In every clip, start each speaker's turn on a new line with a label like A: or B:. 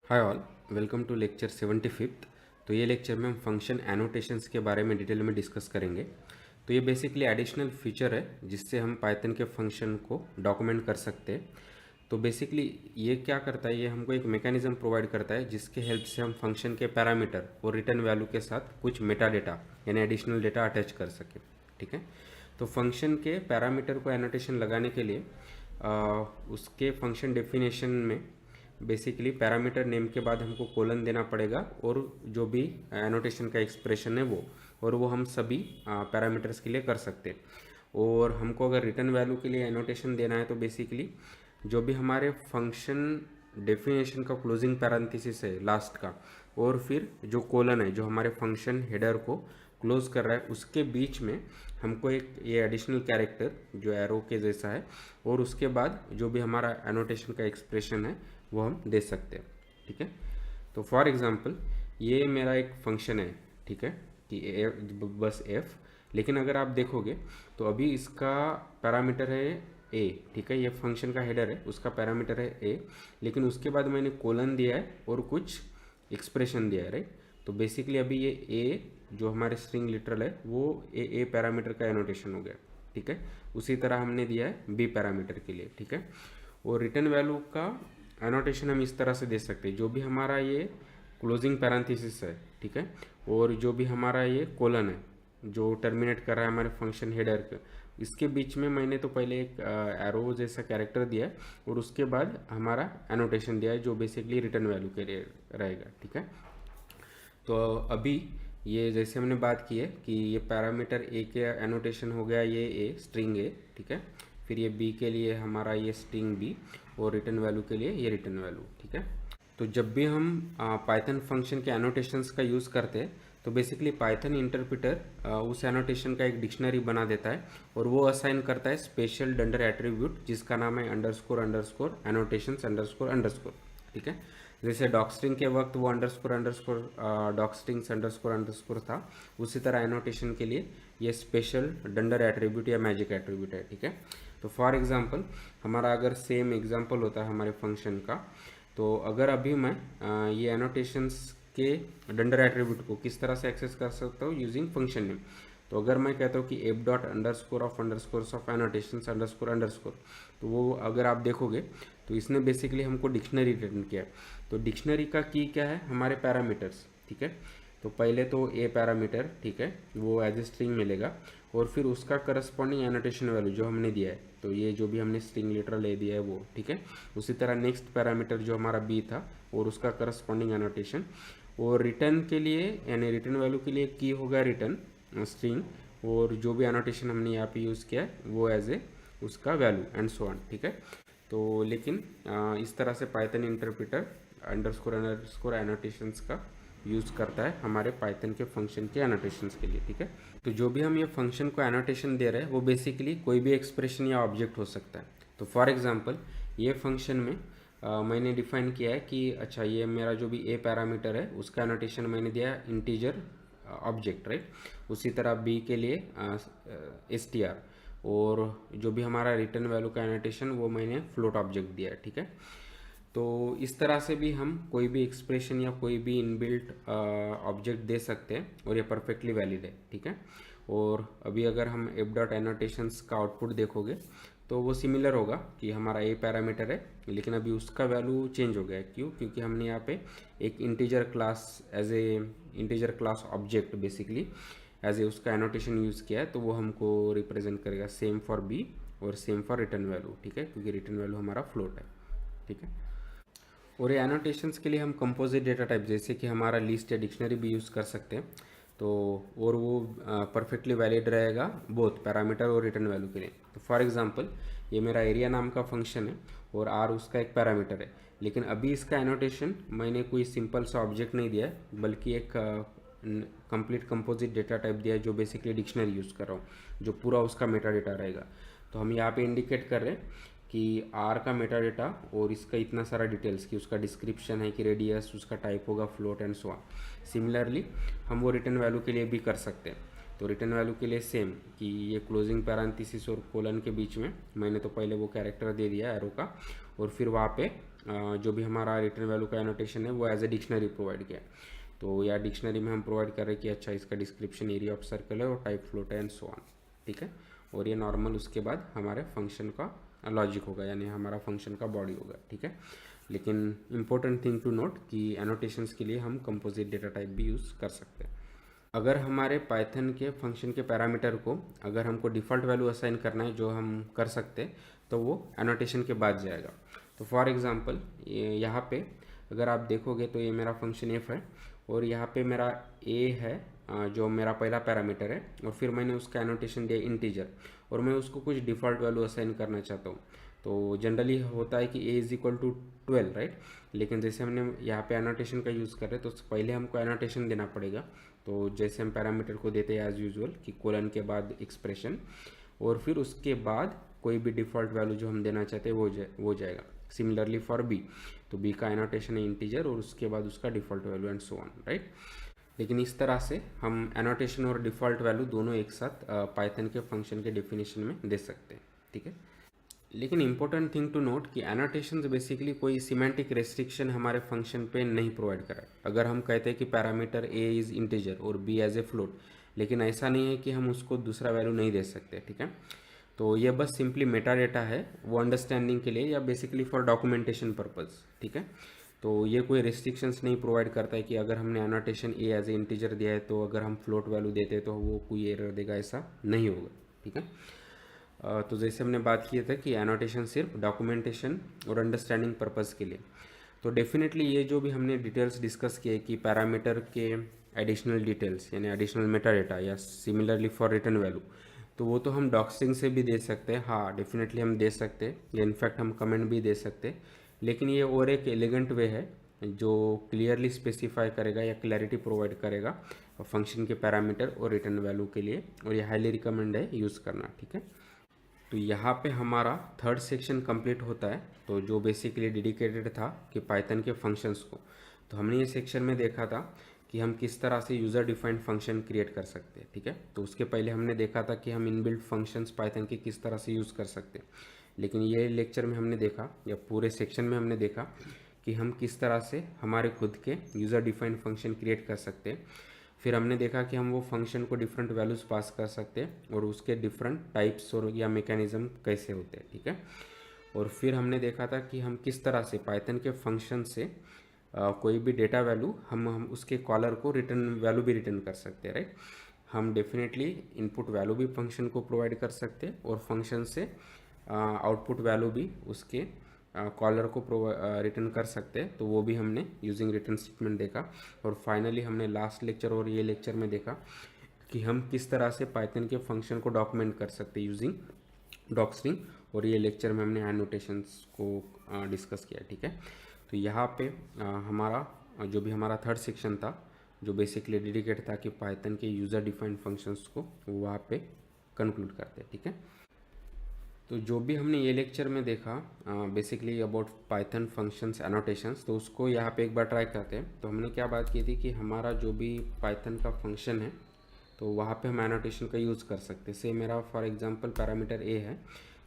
A: Hi all, welcome to lecture 75। तो ये lecture में हम फंक्शन एनोटेशंस के बारे में डिटेल में डिस्कस करेंगे। तो ये बेसिकली एडिशनल फीचर है जिससे हम पाइथन के फंक्शन को डॉक्यूमेंट कर सकते हैं। तो बेसिकली ये क्या करता है, ये हमको एक मैकेनिज्म प्रोवाइड करता है जिसके हेल्प से हम फंक्शन के पैरामीटर और रिटर्न वैल्यू के साथ कुछ मेटा डेटा यानी एडिशनल डेटा अटैच कर सके। ठीक है। तो फंक्शन के पैरामीटर को एनोटेशन लगाने के लिए उसके फंक्शन डेफिनेशन में बेसिकली पैरामीटर नेम के बाद हमको कोलन देना पड़ेगा और जो भी एनोटेशन का एक्सप्रेशन है वो हम सभी पैरामीटर्स के लिए कर सकते हैं। और हमको अगर रिटर्न वैल्यू के लिए एनोटेशन देना है तो बेसिकली जो भी हमारे फंक्शन डेफिनेशन का क्लोजिंग पैरेंथेसिस है लास्ट का, और फिर जो कोलन है जो हमारे फंक्शन हेडर को क्लोज कर रहा है, उसके बीच में हमको एक ये एडिशनल कैरेक्टर जो एरो के जैसा है, और उसके बाद जो भी हमारा एनोटेशन का एक्सप्रेशन है वो हम दे सकते हैं। ठीक है। तो फॉर एग्जांपल ये मेरा एक फंक्शन है, ठीक है, कि बस एफ। लेकिन अगर आप देखोगे तो अभी इसका पैरामीटर है ए। ठीक है, ये फंक्शन का हेडर है, उसका पैरामीटर है ए, लेकिन उसके बाद मैंने कोलन दिया है और कुछ एक्सप्रेशन दिया है, राइट। तो बेसिकली अभी ये ए जो हमारे स्ट्रिंग लिटरल है वो ए पैरामीटर का एनोटेशन हो गया। ठीक है। उसी तरह हमने दिया है बी पैरामीटर के लिए। ठीक है। और रिटर्न वैल्यू का एनोटेशन हम इस तरह से दे सकते हैं, जो भी हमारा ये क्लोजिंग पैरेंथेसिस है, ठीक है, और जो भी हमारा ये कोलन है जो टर्मिनेट कर रहा है हमारे फंक्शन हेडर के, इसके बीच में मैंने तो पहले एक एरो जैसा कैरेक्टर दिया है और उसके बाद हमारा एनोटेशन दिया है जो बेसिकली रिटर्न वैल्यू के लिए रहेगा। ठीक है। तो अभी ये जैसे हमने बात की है कि ये पैरामीटर ए के एनोटेशन हो गया, ये ए स्ट्रिंग ए। ठीक है। फिर ये बी के लिए हमारा ये स्ट्रिंग बी, और रिटर्न वैल्यू के लिए ये रिटर्न वैल्यू। ठीक है। तो जब भी हम पाइथन फंक्शन के एनोटेशंस का यूज़ करते हैं तो बेसिकली पाइथन इंटरप्रेटर उस एनोटेशन का एक डिक्शनरी बना देता है और वो असाइन करता है स्पेशल डंडर एट्रीब्यूट जिसका नाम है underscore underscore annotations underscore underscore. ठीक है। जैसे डॉक स्ट्रिंग के वक्त वो underscore underscore doc strings underscore underscore था, उसी तरह एनोटेशन के लिए ये स्पेशल डंडर एट्रीब्यूट या मैजिक एट्रीब्यूट है। ठीक है। तो फॉर एग्जांपल हमारा अगर सेम एग्जांपल होता है हमारे फंक्शन का, तो अगर अभी मैं ये एनोटेशंस के डंडर एट्रीब्यूट को किस तरह से एक्सेस कर सकता हूँ यूजिंग फंक्शन नेम। तो अगर मैं कहता हूँ कि F dot underscore of underscores of annotations underscore underscore, तो वो अगर आप देखोगे तो इसने बेसिकली हमको डिक्शनरी रिटर्न किया है। तो डिक्शनरी का की क्या है, हमारे पैरामीटर्स। ठीक है। तो पहले तो ए पैरामीटर, ठीक है, वो एज ए स्ट्रिंग मिलेगा और फिर उसका करस्पॉन्डिंग एनोटेशन वैल्यू जो हमने दिया है, तो ये जो भी हमने स्ट्रिंग लिटरल ले दिया है वो। ठीक है। उसी तरह नेक्स्ट पैरामीटर जो हमारा बी था और उसका करस्पॉन्डिंग एनोटेशन, और रिटर्न के लिए यानी रिटर्न वैल्यू के लिए की होगा रिटर्न स्ट्रिंग, और जो भी एनोटेशन हमने यहाँ पे यूज़ किया है वो एज ए उसका वैल्यू एंड सो ऑन। ठीक है। तो लेकिन इस तरह से Python interpreter underscore underscore annotations का यूज़ करता है हमारे पाइथन के फंक्शन के एनोटेशंस के लिए। ठीक है। तो जो भी हम ये फंक्शन को एनोटेशन दे रहे हैं वो बेसिकली कोई भी एक्सप्रेशन या ऑब्जेक्ट हो सकता है। तो फॉर एग्जांपल ये फंक्शन में मैंने डिफाइन किया है कि अच्छा ये मेरा जो भी ए पैरामीटर है उसका एनोटेशन मैंने दिया है इंटीजर ऑब्जेक्ट, राइट। उसी तरह बी के लिए str, और जो भी हमारा रिटर्न वैल्यू का एनोटेशन वो मैंने फ्लोट ऑब्जेक्ट दिया है। ठीक है। तो इस तरह से भी हम कोई भी एक्सप्रेशन या कोई भी इनबिल्ट ऑब्जेक्ट दे सकते हैं और ये परफेक्टली वैलिड है। ठीक है। और अभी अगर हम एफ डॉट एनोटेशंस का आउटपुट देखोगे तो वो सिमिलर होगा कि हमारा ए पैरामीटर है, लेकिन अभी उसका वैल्यू चेंज हो गया है। क्यों? क्योंकि हमने यहाँ पे एक integer class as a integer class object basically as a उसका एनोटेशन यूज़ किया है, तो वो हमको रिप्रेजेंट करेगा सेम फॉर बी और सेम फॉर रिटर्न वैल्यू। ठीक है, क्योंकि रिटर्न वैल्यू हमारा फ्लोट है। ठीक है। और ये एनोटेशंस के लिए हम कंपोजिट डेटा टाइप जैसे कि हमारा लिस्ट या डिक्शनरी भी यूज़ कर सकते हैं। तो और वो परफेक्टली वैलिड रहेगा बोथ पैरामीटर और रिटर्न वैल्यू के लिए। तो फॉर एग्जांपल ये मेरा एरिया नाम का फंक्शन है और आर उसका एक पैरामीटर है, लेकिन अभी इसका एनोटेशन मैंने कोई सिंपल सा ऑब्जेक्ट नहीं दिया है बल्कि एक कंप्लीट कंपोजिट डेटा टाइप दिया है जो बेसिकली डिक्शनरी यूज़ कर रहा हूँ, जो पूरा उसका मेटा डेटा रहेगा। तो हम यहाँ पे इंडिकेट कर रहे हैं कि आर का मेटा डेटा और इसका इतना सारा डिटेल्स कि उसका डिस्क्रिप्शन है कि रेडियस, उसका टाइप होगा float and so on. Similarly हम वो रिटर्न वैल्यू के लिए भी कर सकते हैं। तो रिटर्न वैल्यू के लिए सेम कि ये क्लोजिंग पैरेंथेसिस और कोलन के बीच में मैंने तो पहले वो कैरेक्टर दे दिया एरो का, और फिर वहाँ पे जो भी हमारा रिटर्न वैल्यू का एनोटेशन है वो एज ए डिक्शनरी प्रोवाइड किया है। तो या डिक्शनरी में हम प्रोवाइड कर रहे हैं कि अच्छा इसका डिस्क्रिप्शन एरिया ऑफ सर्कल है और टाइप फ्लोट है एंड सो ऑन, ठीक है। और ये नॉर्मल उसके बाद हमारे फंक्शन का लॉजिक होगा, यानी हमारा फंक्शन का बॉडी होगा, ठीक है। लेकिन इंपॉर्टेंट थिंग टू नोट कि एनोटेशंस के लिए हम कंपोजिट डेटा टाइप भी यूज़ कर सकते हैं। अगर हमारे पाइथन के फंक्शन के पैरामीटर को अगर हमको डिफ़ॉल्ट वैल्यू असाइन करना है जो हम कर सकते हैं, तो वो एनोटेशन के बाद जाएगा। तो फॉर एग्जांपल यहाँ पे अगर आप देखोगे तो ये मेरा फंक्शन एफ है और यहाँ पे मेरा ए है जो मेरा पहला पैरामीटर है, और फिर मैंने उसका एनोटेशन दिया इंटीजर, और मैं उसको कुछ डिफ़ॉल्ट वैल्यू असाइन करना चाहता हूँ। तो जनरली होता है कि a is equal to 12, right. लेकिन जैसे हमने यहाँ पे एनोटेशन का यूज़ कर रहे हैं तो पहले हमको एनोटेशन देना पड़ेगा। तो जैसे हम पैरामीटर को देते हैं एज यूजुअल कि कोलन के बाद एक्सप्रेशन, और फिर उसके बाद कोई भी डिफ़ॉल्ट वैल्यू जो हम देना चाहते हैं वो जाएगा। सिमिलरली फॉर बी, तो बी का एनोटेशन है इंटीजर और उसके बाद उसका default value and so on, right. लेकिन इस तरह से हम एनोटेशन और डिफ़ॉल्ट वैल्यू दोनों एक साथ पाइथन के फंक्शन के डेफिनेशन में दे सकते हैं, ठीक है। लेकिन इंपॉर्टेंट थिंग टू नोट कि एनोटेशंस बेसिकली कोई सिमेंटिक रेस्ट्रिक्शन हमारे फंक्शन पे नहीं प्रोवाइड करा है। अगर हम कहते हैं कि पैरामीटर ए इज़ इंटीजर और बी एज ए फ्लोट, लेकिन ऐसा नहीं है कि हम उसको दूसरा वैल्यू नहीं दे सकते, ठीक है। तो ये बस सिंपली मेटा डेटा है वो अंडरस्टैंडिंग के लिए या बेसिकली फॉर डॉक्यूमेंटेशन पर्पज़, ठीक है। तो ये कोई रेस्ट्रिक्शंस नहीं प्रोवाइड करता है कि अगर हमने annotation a as a integer दिया है तो अगर हम फ्लोट वैल्यू देते हैं तो वो कोई एरर देगा, ऐसा नहीं होगा, ठीक है। तो जैसे हमने बात किया था कि एनोटेशन सिर्फ डॉक्यूमेंटेशन और अंडरस्टैंडिंग पर्पज़ के लिए। तो डेफिनेटली ये जो भी हमने डिटेल्स डिस्कस किए कि पैरामीटर के एडिशनल डिटेल्स यानी एडिशनल मेटा डेटा या सिमिलरली फॉर रिटर्न वैल्यू, तो वो तो हम डॉक्सिंग से भी दे सकते हैं, हाँ डेफिनेटली हम दे सकते हैं, या इनफैक्ट हम कमेंट भी दे सकते हैं। लेकिन ये और एक एलिगेंट वे है जो क्लियरली स्पेसिफाई करेगा या क्लैरिटी प्रोवाइड करेगा फंक्शन के पैरामीटर और रिटर्न वैल्यू के लिए, और ये हाईली रिकमेंड है यूज़ करना, ठीक है। तो यहाँ पे हमारा थर्ड सेक्शन कंप्लीट होता है, तो जो बेसिकली डेडिकेटेड था कि पाइथन के फंक्शंस को। तो हमने ये सेक्शन में देखा था कि हम किस तरह से यूज़र डिफाइंड फंक्शन क्रिएट कर सकते हैं, ठीक है। तो उसके पहले हमने देखा था कि हम इनबिल्ट फंक्शंस पाइथन के किस तरह से यूज़ कर सकते हैं। लेकिन ये लेक्चर में हमने देखा या पूरे सेक्शन में हमने देखा कि हम किस तरह से हमारे खुद के यूज़र डिफाइंड फंक्शन क्रिएट कर सकते हैं। फिर हमने देखा कि हम वो फंक्शन को डिफरेंट वैल्यूज़ पास कर सकते हैं और उसके डिफरेंट टाइप्स और या मैकेनिज्म कैसे होते हैं, ठीक है। और फिर हमने देखा था कि हम किस तरह से पाइथन के फंक्शन से कोई भी डेटा वैल्यू हम उसके कॉलर को रिटर्न वैल्यू भी रिटर्न कर सकते हैं, राइट। हम डेफिनेटली इनपुट वैल्यू भी फंक्शन को प्रोवाइड कर सकते हैं और फंक्शन से आउटपुट वैल्यू भी उसके कॉलर को रिटर्न कर सकते हैं, तो वो भी हमने यूजिंग रिटर्न स्टेटमेंट देखा। और फाइनली हमने लास्ट लेक्चर और ये लेक्चर में देखा कि हम किस तरह से पाइथन के फंक्शन को डॉक्यूमेंट कर सकते हैं यूजिंग डॉक्स्ट्रिंग, और ये लेक्चर में हमने एनोटेशंस को डिस्कस किया, ठीक है। तो यहाँ पे हमारा जो भी हमारा थर्ड सेक्शन था जो बेसिकली डेडिकेट था कि पाइथन के यूज़र डिफाइंड फंक्शंस को वहाँ पे कंक्लूड करते हैं, ठीक है। तो जो भी हमने ये लेक्चर में देखा basically about Python functions annotations, तो उसको यहाँ पे एक बार ट्राई करते हैं। तो हमने क्या बात की थी कि हमारा जो भी पाइथन का फंक्शन है तो वहाँ पे हम एनोटेशन का यूज़ कर सकते हैं। से मेरा फॉर एग्जांपल पैरामीटर ए है,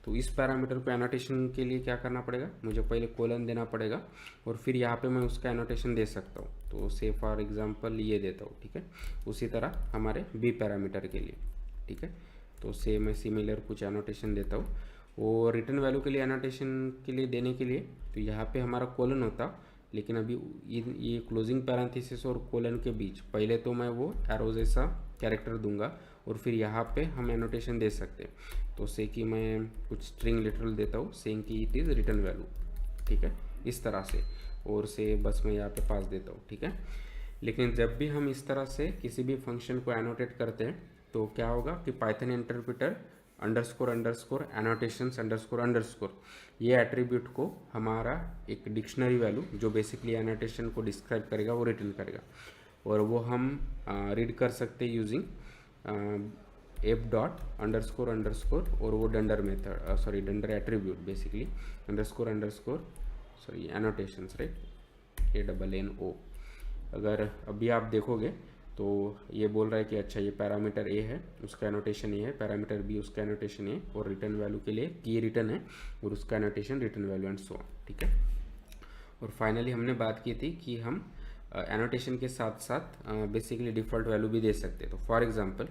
A: तो इस पैरामीटर को एनोटेशन के लिए क्या करना पड़ेगा, मुझे पहले कोलन देना पड़ेगा और फिर यहाँ पे मैं उसका एनोटेशन दे सकता हूँ। तो से फॉर एग्जांपल ये देता हूँ, ठीक है। उसी तरह हमारे बी पैरामीटर के लिए, ठीक है। तो से मैं सिमिलर कुछ एनोटेशन देता हूँ। और रिटर्न वैल्यू के लिए एनोटेशन के लिए देने के लिए तो यहाँ पे हमारा कोलन होता, लेकिन अभी ये क्लोजिंग पैरेंथेसिस और कोलन के बीच पहले तो मैं वो एरो जैसा कैरेक्टर दूंगा और फिर यहाँ पे हम एनोटेशन दे सकते हैं। तो से कि मैं कुछ स्ट्रिंग लिटरल देता हूँ सेइंग कि इट इज़ रिटर्न वैल्यू, ठीक है, इस तरह से, और से बस मैं यहाँ पे पास देता हूँ, ठीक है। लेकिन जब भी हम इस तरह से किसी भी फंक्शन को एनोटेट करते हैं तो क्या होगा कि Python interpreter underscore underscore annotations underscore underscore ये एट्रीब्यूट को हमारा एक डिक्शनरी वैल्यू जो बेसिकली एनोटेशन को डिस्क्राइब करेगा वो रिटर्न करेगा, और वो हम रीड कर सकते हैं using F dot underscore underscore और वो dunder method sorry dunder attribute basically underscore underscore sorry annotations, right, ANNO। अगर अभी आप देखोगे तो ये बोल रहा है कि अच्छा ये पैरामीटर ए है उसका एनोटेशन ये है, पैरामीटर बी उसका एनोटेशन ये, और रिटर्न वैल्यू के लिए की रिटर्न है और उसका annotation return value and so on, ठीक है। और फाइनली हमने बात की थी कि हम एनोटेशन के साथ साथ बेसिकली डिफ़ॉल्ट वैल्यू भी दे सकते हैं। तो फॉर एग्जांपल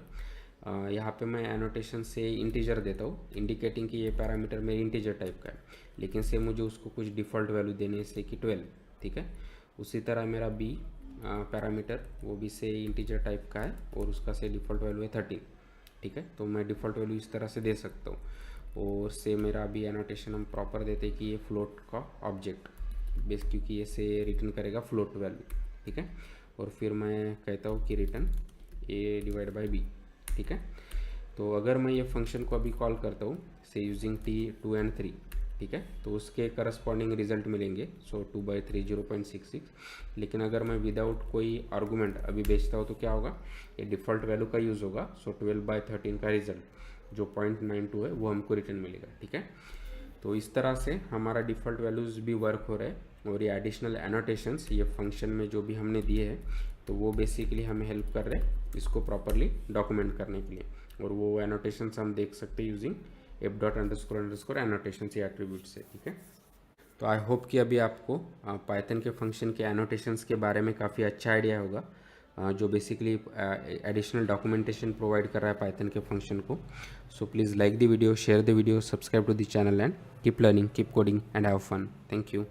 A: यहाँ पे मैं एनोटेशन से इंटीजर देता हूँ, इंडिकेटिंग कि ये पैरामीटर मेरे इंटीजर टाइप का है, लेकिन से मुझे उसको कुछ डिफ़ॉल्ट वैल्यू देने से कि 12, ठीक है। उसी तरह मेरा बी पैरामीटर वो भी से इंटीजर टाइप का है और उसका से डिफ़ॉल्ट वैल्यू है 13, ठीक है। तो मैं डिफ़ॉल्ट वैल्यू इस तरह से दे सकता हूँ। और से मेरा भी एनोटेशन हम प्रॉपर देते हैं कि ये फ्लोट का ऑब्जेक्ट बेस, क्योंकि ये से रिटर्न करेगा फ्लोट वैल्यू, ठीक है। और फिर मैं कहता हूँ कि return a divide by b, ठीक है। तो अगर मैं ये फंक्शन को अभी कॉल करता हूँ से यूजिंग T2 and 3, ठीक है, तो उसके करस्पॉन्डिंग रिजल्ट मिलेंगे। सो 2/3 0.66। लेकिन अगर मैं विदाउट कोई आर्गूमेंट अभी भेजता हूँ तो क्या होगा, ये डिफ़ॉल्ट वैल्यू का यूज़ होगा। सो 12/13 का रिजल्ट जो 0.92 है वो हमको रिटर्न मिलेगा, ठीक है। तो इस तरह से हमारा डिफ़ॉल्ट वैल्यूज़ भी वर्क हो रहे हैं। और ये एडिशनल एनोटेशंस ये फंक्शन में जो भी हमने दिए हैं तो वो बेसिकली हमें हेल्प कर रहे हैं इसको प्रॉपरली डॉक्यूमेंट करने के लिए। और वो एनोटेशंस हम देख सकते हैं यूजिंग f.___ एनोटेशंस या एट्रीब्यूट से, ठीक है। तो आई होप कि अभी आपको पाइथन के फंक्शन के एनोटेशंस के बारे में काफ़ी अच्छा आइडिया होगा, जो बेसिकली एडिशनल डॉक्यूमेंटेशन प्रोवाइड कर रहा है पाइथन के फंक्शन को। So please like the video, share the video, subscribe to the channel and keep learning, keep coding and have fun. Thank you.